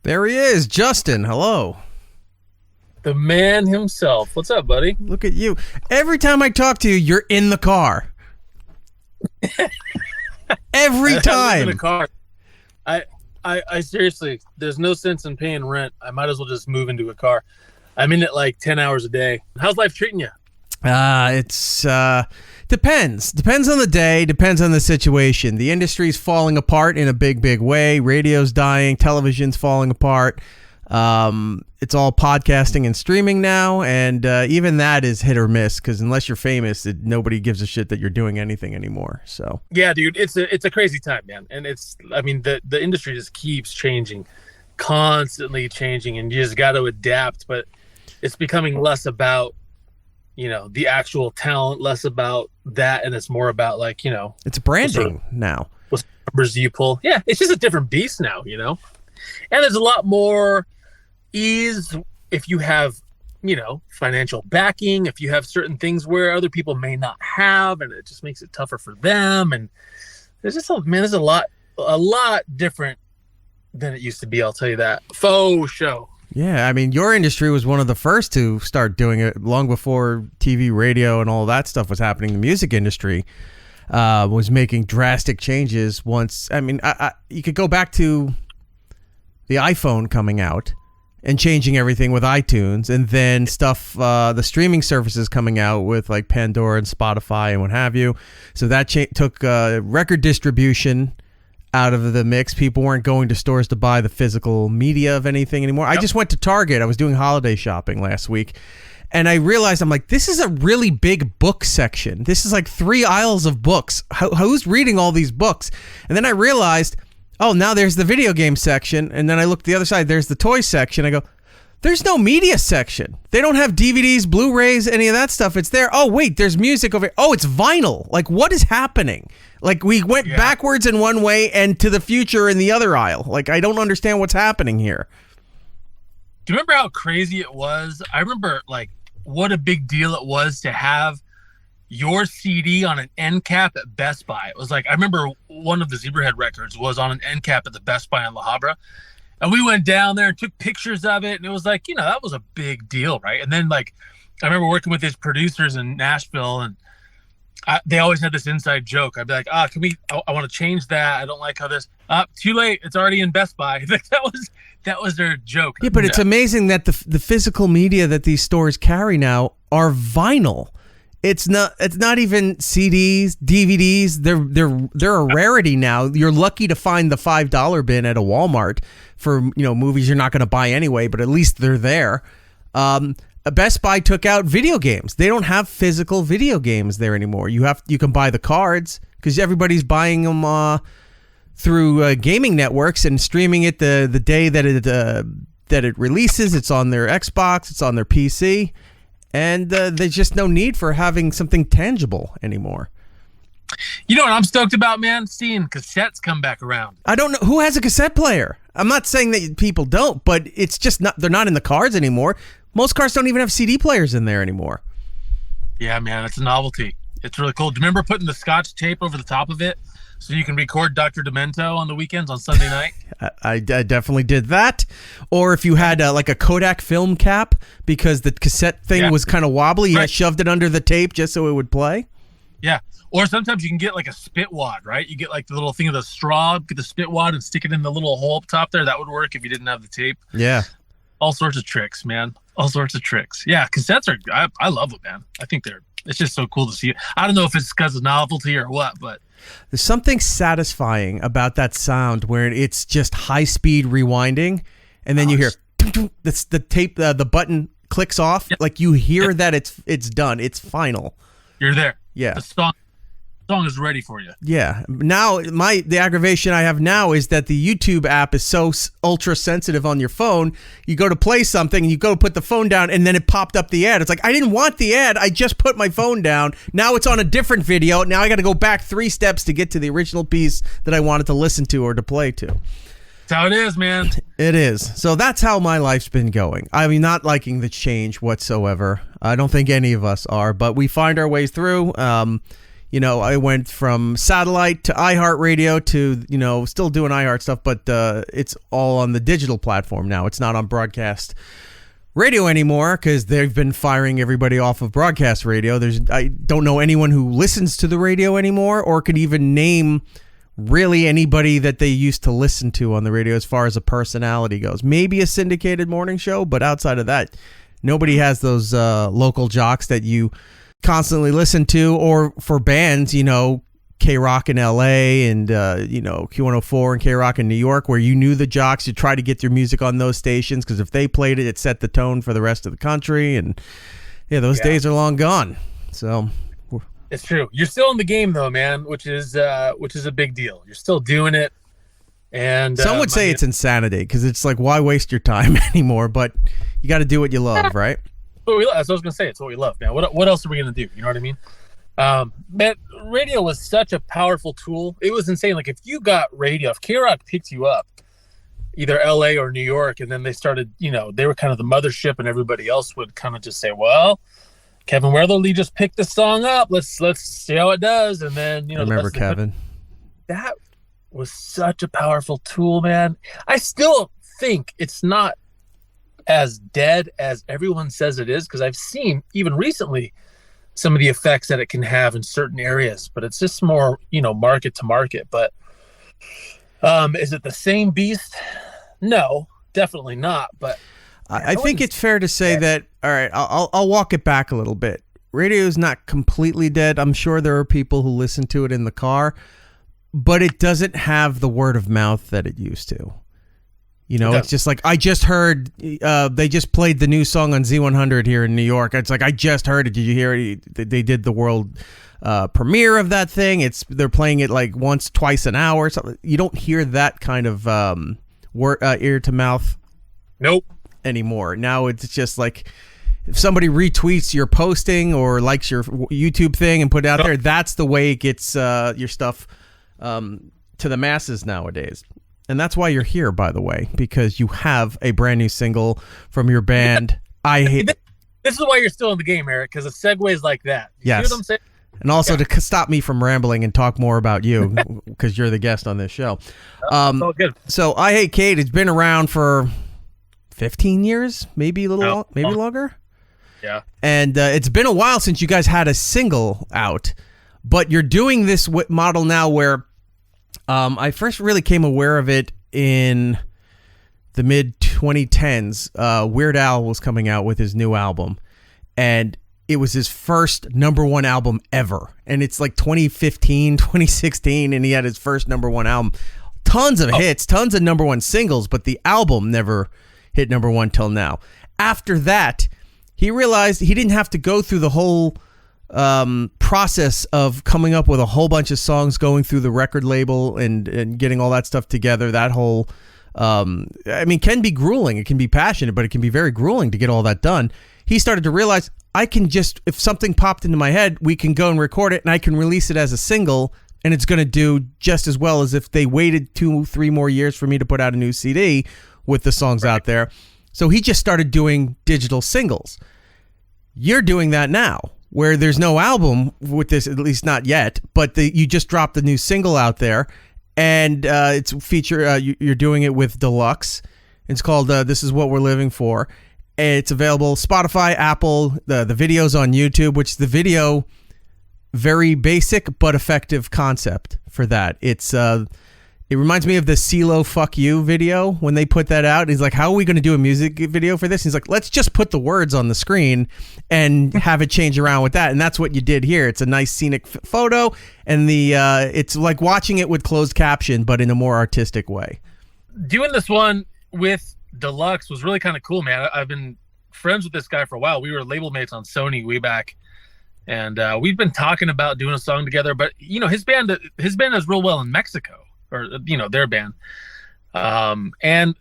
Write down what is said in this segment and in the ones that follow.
There he is, Justin. Hello. The man himself. What's up, buddy? Look at you. Every time I talk to you, you're in the car. Every time. In the car. I seriously, there's no sense in paying rent. I might as well just move into a car. I'm in it like 10 hours a day. How's life treating you? It's depends. Depends on the day, depends on the situation. The industry's falling apart in a big way. Radio's dying, television's falling apart. It's all podcasting and streaming now, and even that is hit or miss because unless you're famous, nobody gives a shit that you're doing anything anymore. So yeah, dude, it's a crazy time, man. And the industry just keeps changing, constantly changing, and you just got to adapt. But it's becoming less about the actual talent, less about that, and it's more about it's branding now. What numbers do you pull? Yeah, it's just a different beast now, and there's a lot more ease if you have financial backing, if you have certain things where other people may not have, and it just makes it tougher for them. And there's just there's a lot different than it used to be, I'll tell you that. Faux show. Yeah, I mean, your industry was one of the first to start doing it long before TV, radio, and all that stuff was happening. The music industry was making drastic changes once. I mean, you could go back to the iPhone coming out and changing everything with iTunes, and then the streaming services coming out with like Pandora and Spotify and what have you. So that took record distribution out of the mix. People weren't going to stores to buy the physical media of anything anymore. Yep. I just went to Target. I was doing holiday shopping last week, and I realized, I'm like, this is a really big book section. This is like 3 aisles of books. Who's reading all these books? And then I realized, oh, now there's the video game section. And then I looked the other side. There's the toy section. I go, there's no media section. They don't have DVDs, Blu-rays, any of that stuff. It's there. Oh, wait, there's music over here. Oh, it's vinyl. Like, what is happening? Like, we went backwards in one way and to the future in the other aisle. Like, I don't understand what's happening here. Do you remember how crazy it was? I remember, what a big deal it was to have your CD on an end cap at Best Buy. It was like, I remember one of the Zebrahead records was on an end cap at the Best Buy in La Habra. And we went down there and took pictures of it. And it was like, that was a big deal, right? And then, I remember working with his producers in Nashville, and they always had this inside joke. I'd be like, I want to change that. I don't like how this, too late. It's already in Best Buy. That was their joke. Yeah, but it's amazing that the physical media that these stores carry now are vinyl. It's not even CDs, DVDs. They're a rarity now. You're lucky to find the $5 bin at a Walmart for movies you're not going to buy anyway, but at least they're there. Best Buy took out video games. They don't have physical video games there anymore. You can buy the cards because everybody's buying them through gaming networks and streaming it the day that it releases. It's on their Xbox. It's on their PC. And there's just no need for having something tangible anymore. You know what I'm stoked about, man? Seeing cassettes come back around. I don't know. Who has a cassette player? I'm not saying that people don't, but it's just not. They're not in the cars anymore. Most cars don't even have CD players in there anymore. Yeah, man. It's a novelty. It's really cool. Do you remember putting the Scotch tape over the top of it so you can record Dr. Demento on the weekends on Sunday night? I definitely did that. Or if you had a Kodak film cap because the cassette thing was kind of wobbly, you shoved it under the tape just so it would play. Yeah. Or sometimes you can get a spit wad, right? You get the little thing of the straw, get the spit wad and stick it in the little hole up top there. That would work if you didn't have the tape. Yeah. All sorts of tricks, man. All sorts of tricks. Yeah, cassettes I love it, man. I think it's just so cool to see it. I don't know if it's because of novelty or what, but there's something satisfying about that sound where it's just high-speed rewinding, and then you hear the tape, the button clicks off. Yep. Like you hear that it's done. It's final. You're there. Yeah. The song is ready for you. Yeah. Now the aggravation I have now is that the YouTube app is so ultra sensitive on your phone. You go to play something and you go to put the phone down and then it popped up the ad. It's like, I didn't want the ad. I just put my phone down. Now it's on a different video. Now I got to go back 3 steps to get to the original piece that I wanted to listen to or to play to. That's how it is, man. It is. So that's how my life's been going. I mean, not liking the change whatsoever. I don't think any of us are, but we find our ways through. I went from satellite to iHeartRadio to, still doing iHeart stuff, but it's all on the digital platform now. It's not on broadcast radio anymore because they've been firing everybody off of broadcast radio. I don't know anyone who listens to the radio anymore or could even name really anybody that they used to listen to on the radio as far as a personality goes. Maybe a syndicated morning show, but outside of that, nobody has those local jocks that you constantly listen to, or for bands, K-Rock in LA and, Q104 and K-Rock in New York, where you knew the jocks. You try to get your music on those stations because if they played it, it set the tone for the rest of the country. And those days are long gone. So it's true. You're still in the game though, man, which is a big deal. You're still doing it. And some would say it's insanity because it's like, why waste your time anymore? But you got to do what you love, right? That's what I was going to say. It's what we love, man. What else are we going to do? You know what I mean? Man, radio was such a powerful tool. It was insane. Like if you got radio, if K-Rock picked you up, either LA or New York, and then they started, they were kind of the mothership, and everybody else would kind of just say, well, Kevin Weatherly just picked this song up. Let's see how it does. And then, remember Kevin. That was such a powerful tool, man. I still think it's not as dead as everyone says it is, because I've seen even recently some of the effects that it can have in certain areas, but it's just more, market to market. But is it the same beast? No, definitely not. But I think it's fair to say that, all right, I'll walk it back a little bit. Radio is not completely dead. I'm sure there are people who listen to it in the car, but it doesn't have the word of mouth that it used to. It's just like, I just heard, they just played the new song on Z100 here in New York. It's like, I just heard it. Did you hear it? They did the world premiere of that thing. They're playing it like once, twice an hour. Something. You don't hear that kind of ear to mouth. Nope. Anymore. Now it's just like, if somebody retweets your posting or likes your YouTube thing and put it out there, that's the way it gets your stuff to the masses nowadays. And that's why you're here, by the way, because you have a brand new single from your band. This is why you're still in the game, Eric, because the segues like that. Yes. See what I'm saying? And also to stop me from rambling and talk more about you, because you're the guest on this show. All good. So I Hate Kate, it's been around for 15 years, maybe a little, maybe longer. Yeah. And it's been a while since you guys had a single out, but you're doing this model now where I first really came aware of it in the mid 2010s. Weird Al was coming out with his new album, and it was his first #1 album ever. And it's like 2015, 2016, and he had his first #1 album. Tons of hits, tons of #1 singles, but the album never hit #1 till now. After that, he realized he didn't have to go through the whole process of coming up with a whole bunch of songs, going through the record label and getting all that stuff together. That whole, can be grueling. It can be passionate, but it can be very grueling to get all that done. He started to realize, I can just, if something popped into my head, we can go and record it and I can release it as a single, and it's going to do just as well as if they waited 2-3 more years for me to put out a new CD with the songs out there. So he just started doing digital singles. You're doing that now, where there's no album with this, at least not yet, but you just dropped a new single out there, and it's you're doing it with Delux. It's called This Is What We're Living For. It's available Spotify, Apple, the video's on YouTube, which the video, very basic but effective concept for that. It reminds me of the CeeLo Fuck You video when they put that out. He's like, how are we going to do a music video for this? He's like, let's just put the words on the screen and have it change around with that. And that's what you did here. It's a nice scenic photo, and it's like watching it with closed caption, but in a more artistic way. Doing this one with Delux was really kind of cool, man. I've been friends with this guy for a while. We were label mates on Sony way back, and we've been talking about doing a song together. But his band does real well in Mexico. Or their band, and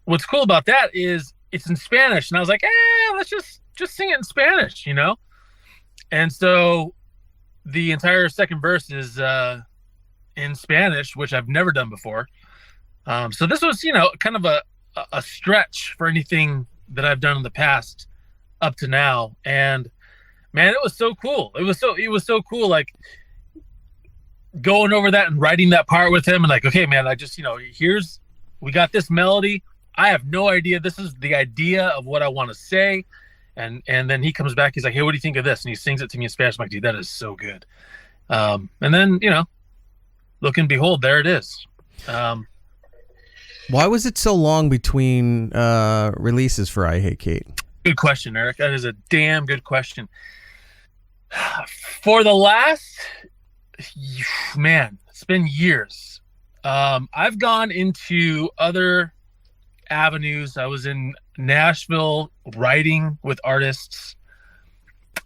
what's cool about that is it's in Spanish, and I was like, let's just sing it in Spanish, and so the entire second verse is in Spanish, which I've never done before. So this was kind of a stretch for anything that I've done in the past up to now, and man, it was so cool. It was so cool. Like, going over that and writing that part with him and like, okay, man, I just, we got this melody. I have no idea. This is the idea of what I want to say. And then he comes back. He's like, hey, what do you think of this? And he sings it to me in Spanish. I'm like, dude, that is so good. And then, look and behold, there it is. Why was it so long between releases for I Hate Kate? Good question, Eric. That is a damn good question. For the last, man, it's been years. I've gone into other avenues. I was in Nashville writing with artists.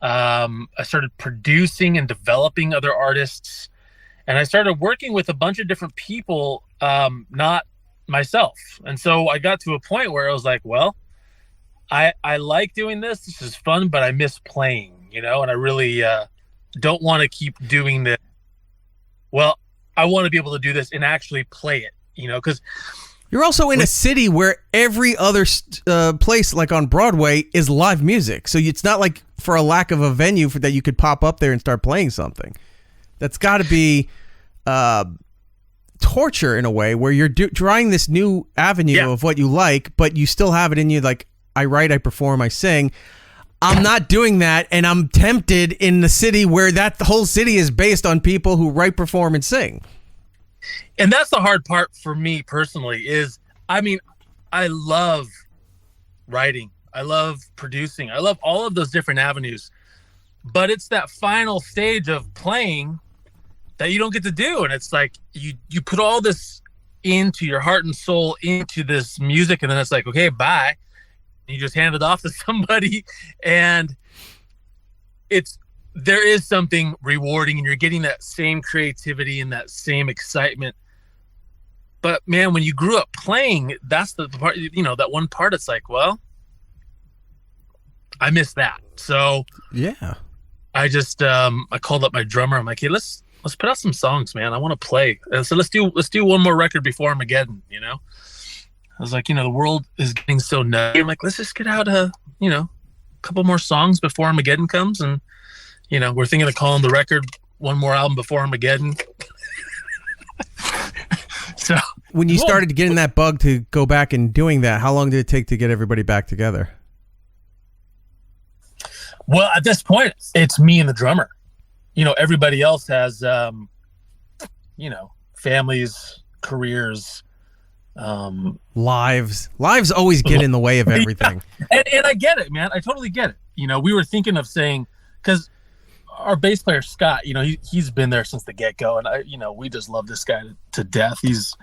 I started producing and developing other artists. And I started working with a bunch of different people, not myself. And so I got to a point where I was like, well, I like doing this. This is fun, but I miss playing, and I really don't want to keep doing this. Well, I want to be able to do this and actually play it, because you're also in a city where every other place, like on Broadway, is live music. So it's not like for a lack of a venue that you could pop up there and start playing something. That's got to be torture in a way, where you're trying this new avenue of what you like, but you still have it in you. Like, I write, I perform, I sing. I'm not doing that, and I'm tempted in the city where the whole city is based on people who write, perform, and sing. And that's the hard part for me personally is, I love writing. I love producing. I love all of those different avenues. But it's that final stage of playing that you don't get to do. And it's like you put all this into your heart and soul into this music, and then it's like, okay, bye. You just hand it off to somebody, and there is something rewarding, and you're getting that same creativity and that same excitement. But man, when you grew up playing, that's the part, that one part, it's like, well, I miss that. So yeah, I just, I called up my drummer. I'm like, hey, let's put out some songs, man. I want to play. And so let's do one more record before Armageddon, I was like, the world is getting so nutty. I'm like, let's just get out a couple more songs before Armageddon comes. And, we're thinking of calling the record One More Album Before Armageddon. So when you started getting that bug to go back and doing that, how long did it take to get everybody back together? Well, at this point, it's me and the drummer. Everybody else has, families, careers, lives always get in the way of everything. Yeah. And I get it, man. I totally get it. We were thinking of saying, because our bass player Scott, he's been there since the get-go, and we just love this guy to death. He's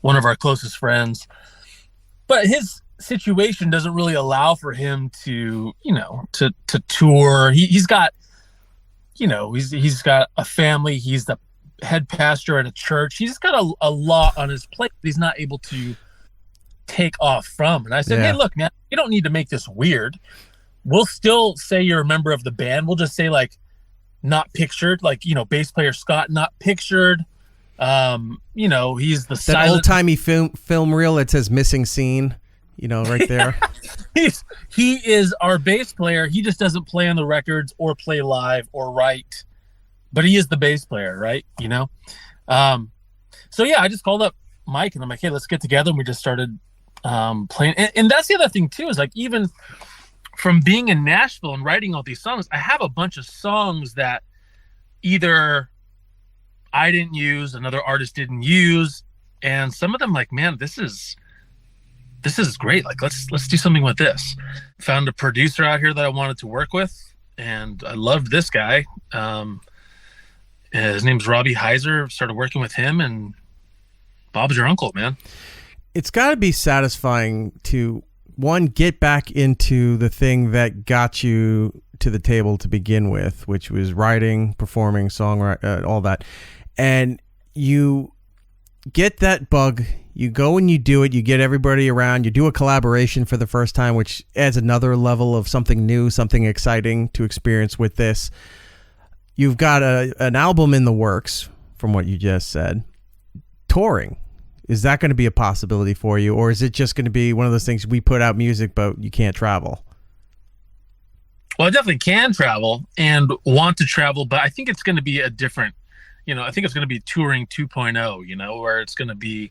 one of our closest friends, but his situation doesn't really allow for him to to tour. He's got he's got a family. He's the head pastor at a church. He's got a lot on his plate that he's not able to take off from. And I said, hey, look, man, you don't need to make this weird. We'll still say you're a member of the band. We'll just say, like, not pictured, like, bass player Scott, not pictured. He's the that silent old-timey film reel that says missing scene, right there. He is our bass player. He just doesn't play on the records or play live or write. But he is the bass player, right? So yeah, I just called up Mike and I'm like, hey, let's get together. And we just started playing. And that's the other thing too, is like, even from being in Nashville and writing all these songs, I have a bunch of songs that either I didn't use, another artist didn't use. And some of them, like, man, this is great. Like, let's do something with this. Found a producer out here that I wanted to work with, and I loved this guy. His name's Robbie Heiser. Started working with him, and Bob's your uncle, man. It's got to be satisfying to, one, get back into the thing that got you to the table to begin with, which was writing, performing, songwriting, all that. And you get that bug, you go and you do it, you get everybody around, you do a collaboration for the first time, which adds another level of something new, something exciting to experience with this. You've got an album in the works, from what you just said. Touring, is that going to be a possibility for you, or is it just going to be one of those things, we put out music but you can't travel? Well, I definitely can travel and want to travel, but I think it's going to be a different I think it's going to be touring 2.0, where it's going to be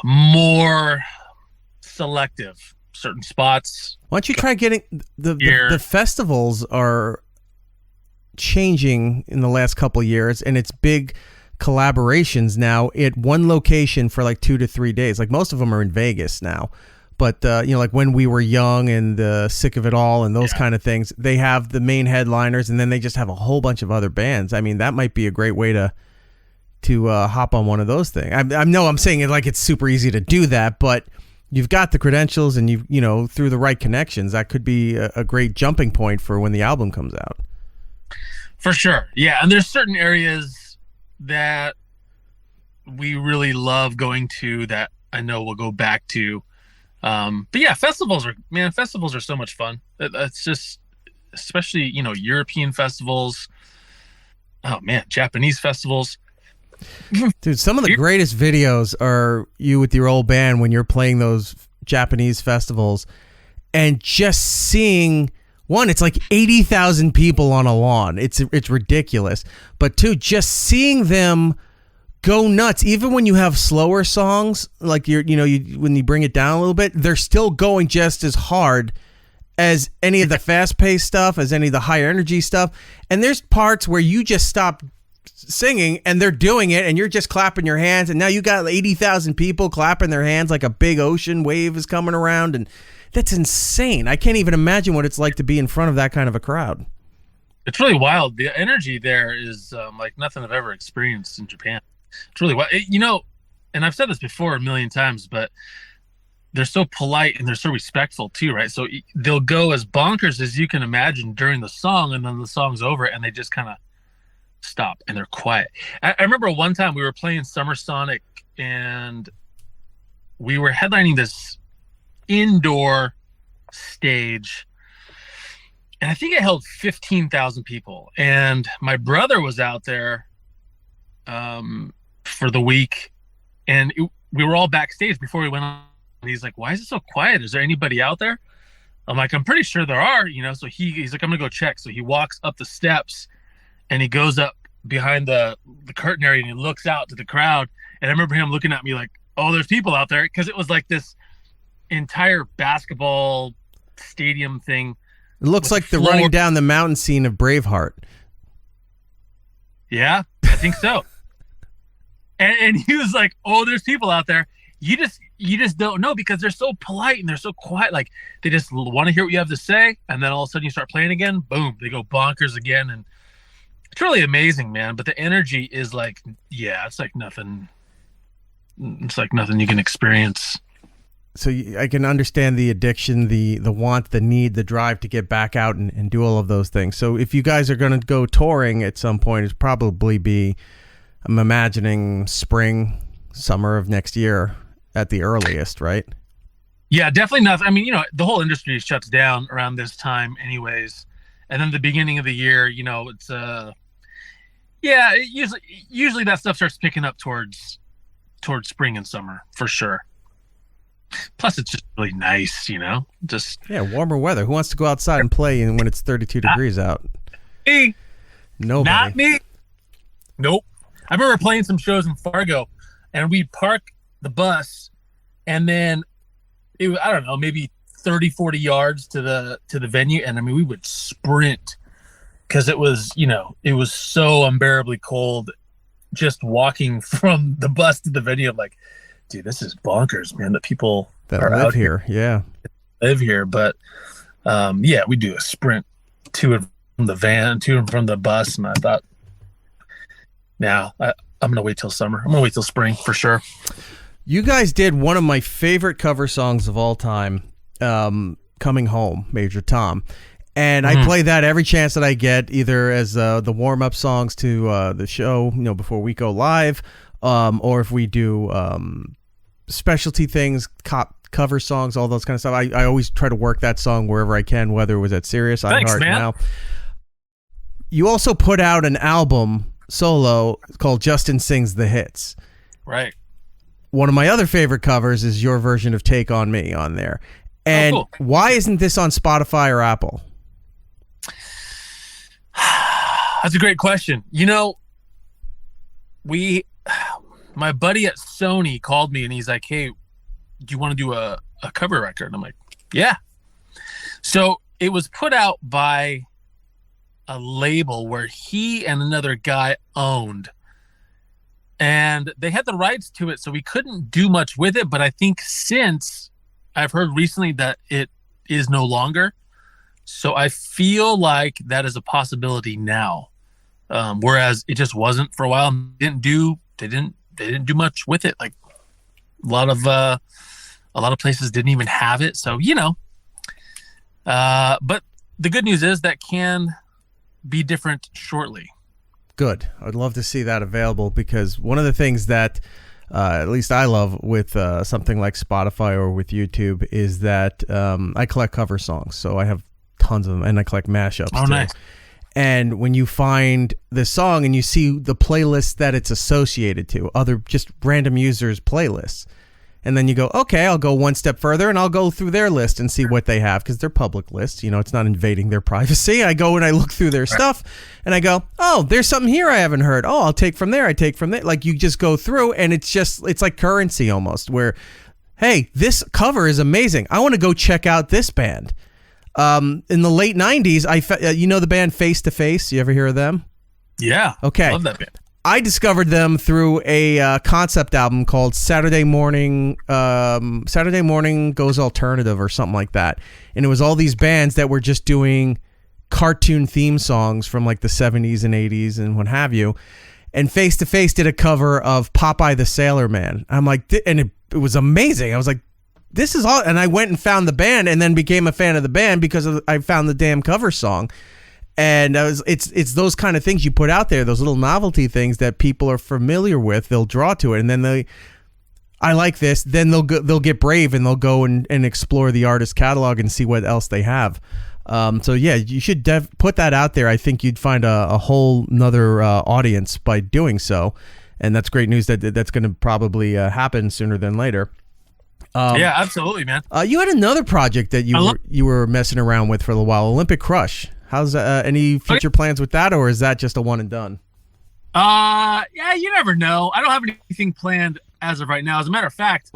more selective, certain spots. Why don't you try getting the festivals are changing in the last couple of years, and it's big collaborations now at one location for like 2 to 3 days. Like most of them are in Vegas now, but like When We Were Young and Sick of It All and those kind of things, they have the main headliners, and then they just have a whole bunch of other bands. I mean, that might be a great way to hop on one of those things. I know I'm saying it like it's super easy to do that, but you've got the credentials, and through the right connections, that could be a great jumping point for when the album comes out. For sure. Yeah. And there's certain areas that we really love going to that I know we'll go back to. But yeah, festivals are so much fun. It's just, especially, European festivals. Oh man, Japanese festivals. Dude, some of the greatest videos are you with your old band when you're playing those Japanese festivals and just seeing, one, it's like 80,000 people on a lawn. It's ridiculous. But two, just seeing them go nuts. Even when you have slower songs, like when you bring it down a little bit, they're still going just as hard as any of the fast-paced stuff, as any of the higher energy stuff. And there's parts where you just stop singing and they're doing it and you're just clapping your hands, and now you got 80,000 people clapping their hands like a big ocean wave is coming around, and that's insane. I can't even imagine what it's like to be in front of that kind of a crowd. It's really wild. The energy there is like nothing I've ever experienced in Japan. It's really wild. And I've said this before a million times, but they're so polite and they're so respectful too, right? So they'll go as bonkers as you can imagine during the song, and then the song's over and they just kind of stop and they're quiet. I remember one time we were playing Summer Sonic and we were headlining this indoor stage, and I think it held 15,000 people, and my brother was out there for the week, and we were all backstage before we went on, and he's like, why is it so quiet? Is there anybody out there? I'm like, I'm pretty sure there are, so he's like, I'm gonna go check. So he walks up the steps and he goes up behind the curtain area and he looks out to the crowd, and I remember him looking at me like, oh, there's people out there, because it was like this entire basketball stadium thing. It looks like the running down the mountain scene of Braveheart. Yeah, I think so. and he was like, oh, there's people out there. You just don't know, because they're so polite and they're so quiet. Like, they just want to hear what you have to say, and then all of a sudden you start playing again, boom, they go bonkers again. And it's really amazing, man. But the energy is like, yeah, it's like nothing. It's like nothing you can experience. So I can understand the addiction, the want, the need, the drive to get back out and do all of those things. So if you guys are going to go touring at some point, it's probably be, I'm imagining, spring, summer of next year at the earliest, right? Yeah, definitely not. I mean, the whole industry shuts down around this time anyways. And then the beginning of the year, it's usually that stuff starts picking up towards spring and summer for sure. Plus, it's just really nice, just warmer weather. Who wants to go outside and play when it's 32 degrees out? Me. Nobody. Not me. Nope. I remember playing some shows in Fargo, and we'd park the bus, and then I don't know, maybe 30, 40 yards to the venue, and I mean, we would sprint because it was so unbearably cold just walking from the bus to the venue. I'm like, dude, this is bonkers, man, that people that are live out here. Yeah. Live here. But we do a sprint to and from the van, to and from the bus. And I thought, now I'm going to wait till summer. I'm going to wait till spring for sure. You guys did one of my favorite cover songs of all time, Coming Home, Major Tom. And I play that every chance that I get, either as the warm-up songs to the show, before we go live, or if we do specialty things, cover songs, all those kind of stuff. I always try to work that song wherever I can, whether it was at Sirius, iHeart Now. You also put out an album solo called Justin Sings the Hits. Right. One of my other favorite covers is your version of Take On Me on there. And why isn't this on Spotify or Apple? That's a great question. My buddy at Sony called me and he's like, hey, do you want to do a cover record? And I'm like, yeah. So it was put out by a label where he and another guy owned, and they had the rights to it, so we couldn't do much with it. But I think since I've heard recently that it is no longer, so I feel like that is a possibility now. Whereas it just wasn't for a while. They didn't do much with it. Like a lot of places didn't even have it. So but the good news is that can be different shortly. Good. I'd love to see that available, because one of the things that at least I love with something like Spotify or with YouTube is that I collect cover songs. So I have tons of them, and I collect mashups too. Nice. And when you find the song and you see the playlist that it's associated to, other just random users' playlists, and then you go, okay, I'll go one step further and I'll go through their list and see what they have, because they're public lists. It's not invading their privacy. I go and I look through their stuff and I go, oh, there's something here I haven't heard. Oh, I'll take from there. I take from there. Like, you just go through, and it's like currency almost, where, hey, this cover is amazing. I want to go check out this band. In the late 90s, the band Face to Face. You ever hear of them? Yeah. Okay. Love that band. I discovered them through a concept album called Saturday Morning Goes Alternative or something like that. And it was all these bands that were just doing cartoon theme songs from like the 70s and 80s and what have you. And Face to Face did a cover of Popeye the Sailor Man. I'm like, and it was amazing. I was like, this is all. And I went and found the band and then became a fan of the band because I found the damn cover song. And it's those kind of things you put out there, those little novelty things that people are familiar with. They'll draw to it, and then I like this. Then they'll get brave and they'll go and explore the artist catalog and see what else they have. So yeah, you should put that out there. I think you'd find a whole nother audience by doing so, and that's great news that's going to probably happen sooner than later. Yeah, absolutely, man. You had another project that you were messing around with for a little while, Olympic Crush. How's any future plans with that, or is that just a one and done? Yeah, you never know. I don't have anything planned as of right now. As a matter of fact,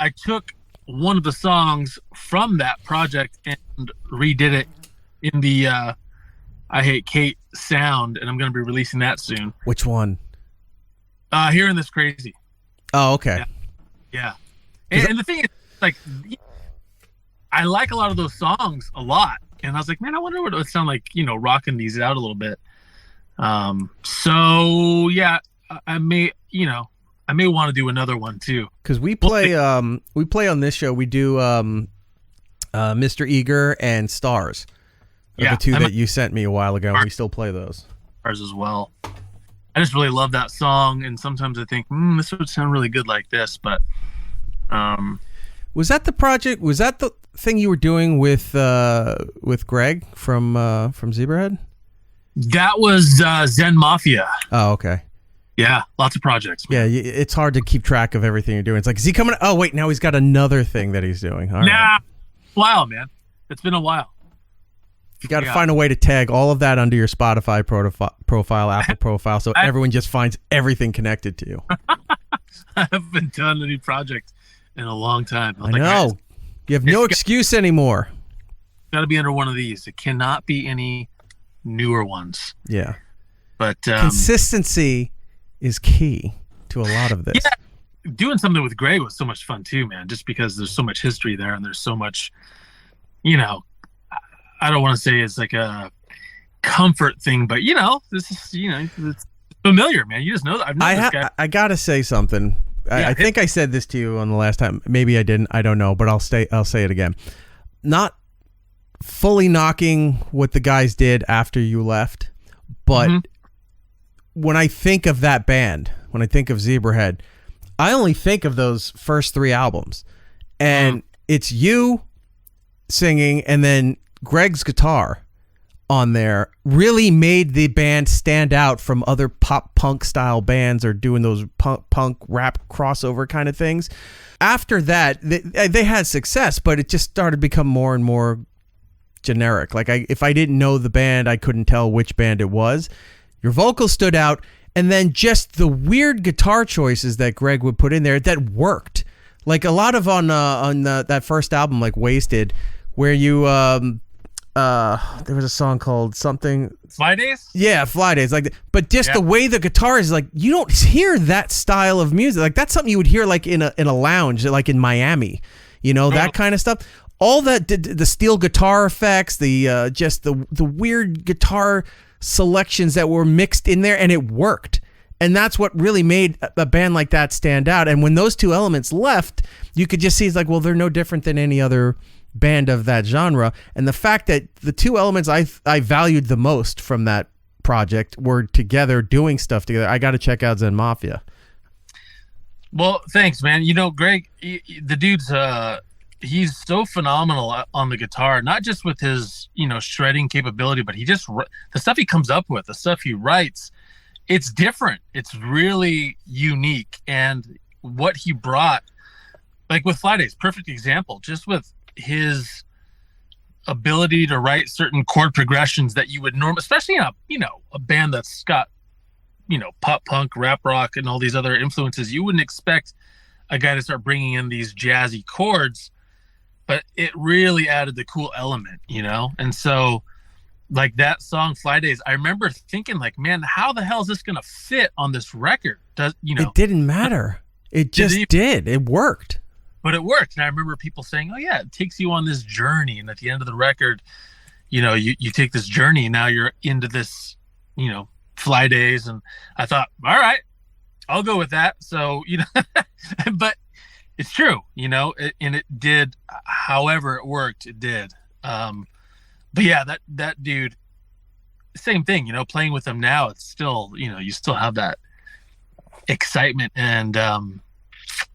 I took one of the songs from that project and redid it in the I Hate Kate sound, and I'm going to be releasing that soon. Which one? Hearing This Crazy. Oh, okay. Yeah. And the thing is, like, I like a lot of those songs a lot. And I was like, man, I wonder what it would sound like, rocking these out a little bit. So yeah, I may want to do another one too. Because we play on this show. We do Mr. Eager and Stars. The two that you sent me a while ago. We still play those. Stars as well. I just really love that song, and sometimes I think, this would sound really good like this, but. Was that the project? Was that the thing you were doing with Greg from Zebrahead? That was Zen Mafia. Oh, okay. Yeah, lots of projects. Man. Yeah, it's hard to keep track of everything you're doing. It's like, is he coming? Oh, wait, now he's got another thing that he's doing. All right. Wow, man. It's been a while. You got to find a way to tag all of that under your Spotify profile, Apple profile, so everyone just finds everything connected to you. I haven't done any project in a long time. I know. You have no excuse anymore. Got to be under one of these. It cannot be any newer ones. Yeah. But consistency is key to a lot of this. Yeah. Doing something with Greg was so much fun too, man, just because there's so much history there and there's so much, I don't want to say it's like a comfort thing, but this is, it's familiar, man. You just know that. I've known this guy. I got to say something. I think I said this to you on the last time. Maybe I didn't. I don't know, but I'll say it again. Not fully knocking what the guys did after you left, but when I think of that band, when I think of Zebrahead, I only think of those first 3 albums, and it's you singing, and then Greg's guitar on there really made the band stand out from other pop punk style bands or doing those punk rap crossover kind of things. After that, they had success, but it just started to become more and more generic. Like if I didn't know the band, I couldn't tell which band it was. Your vocals stood out, and then just the weird guitar choices that Greg would put in there that worked. Like a lot of on that first album, like Wasted, where you there was a song called something Fly Days. Yeah, Fly Days. Like, but just the way the guitar is, like, you don't hear that style of music. Like that's something you would hear like in a lounge, like in Miami, you know, that kind of stuff. All that the steel guitar effects, the just the weird guitar selections that were mixed in there, and it worked. And that's what really made a band like that stand out. And when those two elements left, you could just see it's like, well, they're no different than any other band of that genre. And the fact that the two elements I valued the most from that project were together, doing stuff together. I got to check out Zen Mafia. Well, thanks, man. You know, Greg, the dude's he's so phenomenal on the guitar, not just with his, you know, shredding capability, but the stuff he comes up with, the stuff he writes, it's different. It's really unique. And what he brought, like with Fly Days, perfect example, just with his ability to write certain chord progressions that you would normally, especially in a band that's got, you know, pop punk, rap rock, and all these other influences, you wouldn't expect a guy to start bringing in these jazzy chords, but it really added the cool element, you know? And so, like that song Fly Days, I remember thinking like, man, how the hell is this going to fit on this record? It didn't matter. It just did. It worked. But it worked. And I remember people saying, oh yeah, it takes you on this journey. And at the end of the record, you know, you take this journey and now you're into this, you know, Fly Days. And I thought, all right, I'll go with that. So, you know, but it's true, you know, and it did, however it worked, it did. But yeah, that dude, same thing, you know, playing with him now, it's still, you know, you still have that excitement and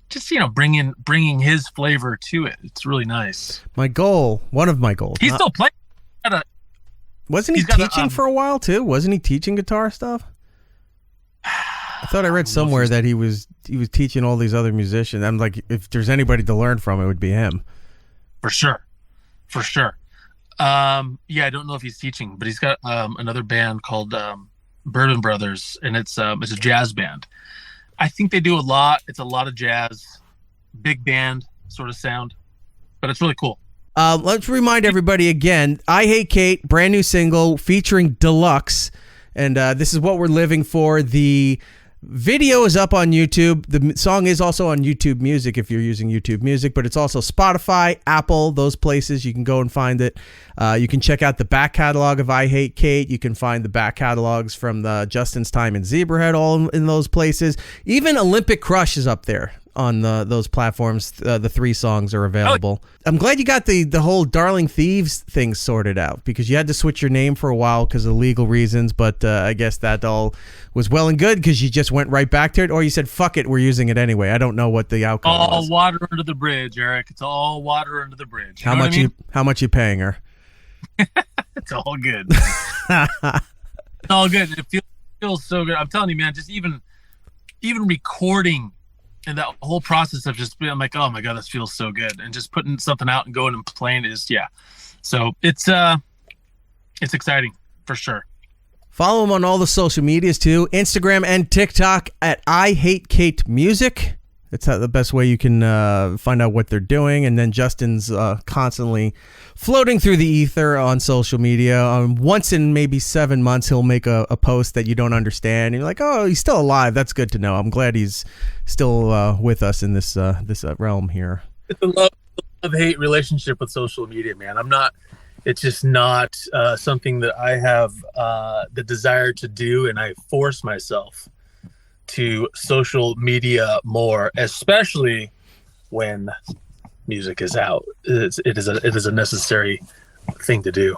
just, you know, bringing his flavor to it. It's really nice. One of my goals. He's still playing. Wasn't he teaching for a while too? Wasn't he teaching guitar stuff? I thought I read somewhere that he was teaching all these other musicians. I'm like, if there's anybody to learn from, it would be him. For sure. Yeah, I don't know if he's teaching, but he's got another band called Bourbon Brothers, and it's a jazz band. I think they do a lot. It's a lot of jazz, big band sort of sound, but it's really cool. Let's remind everybody again, I Hate Kate, brand new single featuring Delux, and this is what we're living for. The video is up on YouTube. The song is also on YouTube Music if you're using YouTube Music, but it's also Spotify, Apple, those places. You can go and find it. You can check out the back catalog of I Hate Kate. You can find the back catalogs from the Justin's time in Zebrahead, all in those places. Even Olympic Crush is up there on those platforms. The 3 songs are available. I'm glad you got the whole Darling Thieves thing sorted out, because you had to switch your name for a while because of legal reasons, but I guess that all was well and good because you just went right back to it, or you said, fuck it, we're using it anyway. I don't know what the outcome was. All water under the bridge, Eric. It's all water under the bridge. How much you paying her? It's all good. It's all good. It feels so good. I'm telling you, man, just even recording and that whole process of just being like, oh my God, this feels so good. And just putting something out and going and playing it is, yeah. So it's exciting for sure. Follow him on all the social medias too. Instagram and TikTok at I Hate Kate Music. It's the best way you can find out what they're doing. And then Justin's constantly floating through the ether on social media. Once in maybe 7 months, he'll make a post that you don't understand. And you're like, oh, he's still alive. That's good to know. I'm glad he's still with us in this realm here. It's a love-hate relationship with social media, man. It's just not something that I have the desire to do, and I force myself to social media more, especially when music is out. It is a necessary thing to do.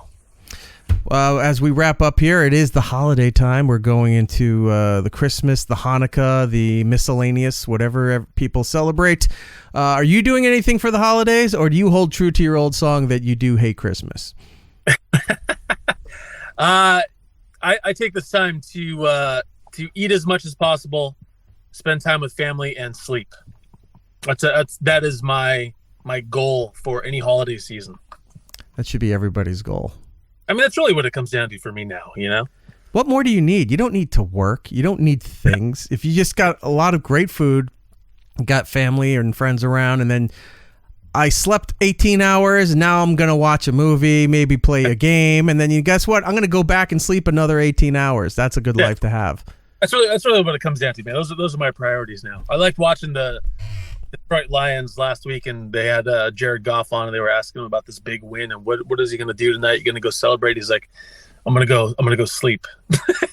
Well, as we wrap up here, it is the holiday time. We're going into the Christmas, the Hanukkah, the miscellaneous, whatever people celebrate. Are you doing anything for the holidays, or do you hold true to your old song that you do hate Christmas? I take this time to eat as much as possible, spend time with family, and sleep. That is my goal for any holiday season. That should be everybody's goal. I mean, that's really what it comes down to for me now, you know? What more do you need? You don't need to work. You don't need things. If you just got a lot of great food, got family and friends around, and then I slept 18 hours, and now I'm going to watch a movie, maybe play a game, and then you guess what? I'm going to go back and sleep another 18 hours. That's a good life to have. That's really what it comes down to, man. Those are my priorities now. I liked watching the Detroit Lions last week, and they had Jared Goff on, and they were asking him about this big win and what is he going to do tonight? You going to go celebrate? He's like, I'm gonna go sleep.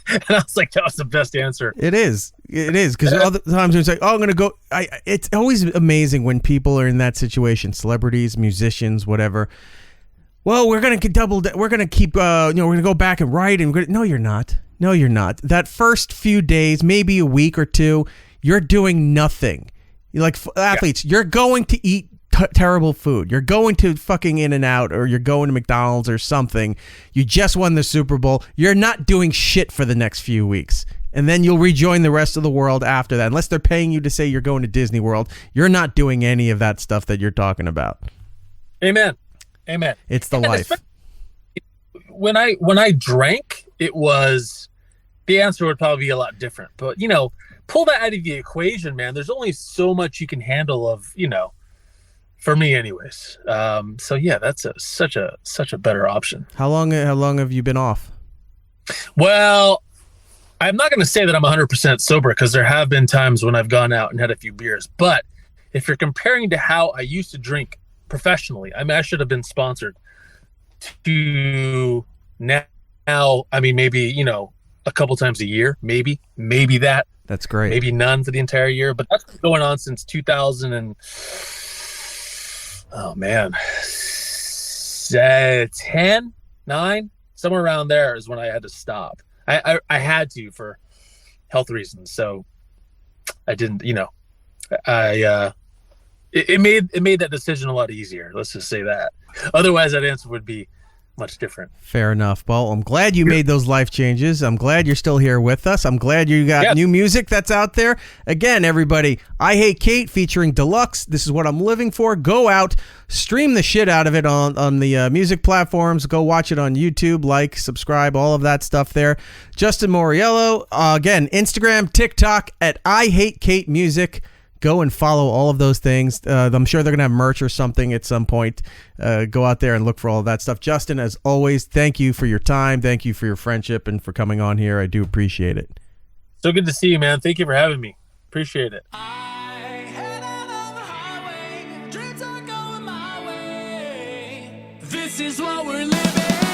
And I was like, that was the best answer. It is because other times it's like, oh, I'm gonna go. It's always amazing when people are in that situation, celebrities, musicians, whatever. Well, we're gonna we're gonna keep we're gonna go back and write, and no, you're not. That first few days, maybe a week or two, you're doing nothing. You're like athletes, You're going to eat terrible food. You're going to fucking In-N-Out, or you're going to McDonald's or something. You just won the Super Bowl. You're not doing shit for the next few weeks. And then you'll rejoin the rest of the world after that. Unless they're paying you to say you're going to Disney World, you're not doing any of that stuff that you're talking about. Amen. It's the life. When I drank, it was, the answer would probably be a lot different. But, pull that out of the equation, man. There's only so much you can handle of, for me anyways. So yeah, that's such a better option. How long have you been off? Well, I'm not going to say that I'm 100% sober, because there have been times when I've gone out and had a few beers. But if you're comparing to how I used to drink professionally, I mean, I should have been sponsored, to now, I mean, maybe, a couple times a year, maybe that. That's great. Maybe none for the entire year, but that's been going on since 2000 and 10, 9, somewhere around there is when I had to stop. I had to for health reasons. So I didn't, it made that decision a lot easier. Let's just say that. Otherwise that answer would be much different. Fair enough. Well, I'm glad you made those life changes. I'm glad you're still here with us. I'm glad you got new music that's out there. Again, everybody, I Hate Kate featuring Delux. This is what I'm living for. Go out, stream the shit out of it on the music platforms. Go watch it on YouTube, subscribe, all of that stuff there. Justin Mauriello, again, Instagram, TikTok at I Hate Kate Music. Go and follow all of those things. I'm sure they're going to have merch or something at some point. Go out there and look for all of that stuff. Justin, as always, thank you for your time. Thank you for your friendship and for coming on here. I do appreciate it. So good to see you, man. Thank you for having me. Appreciate it. I head out on the highway, dreams are going my way. This is what we're living.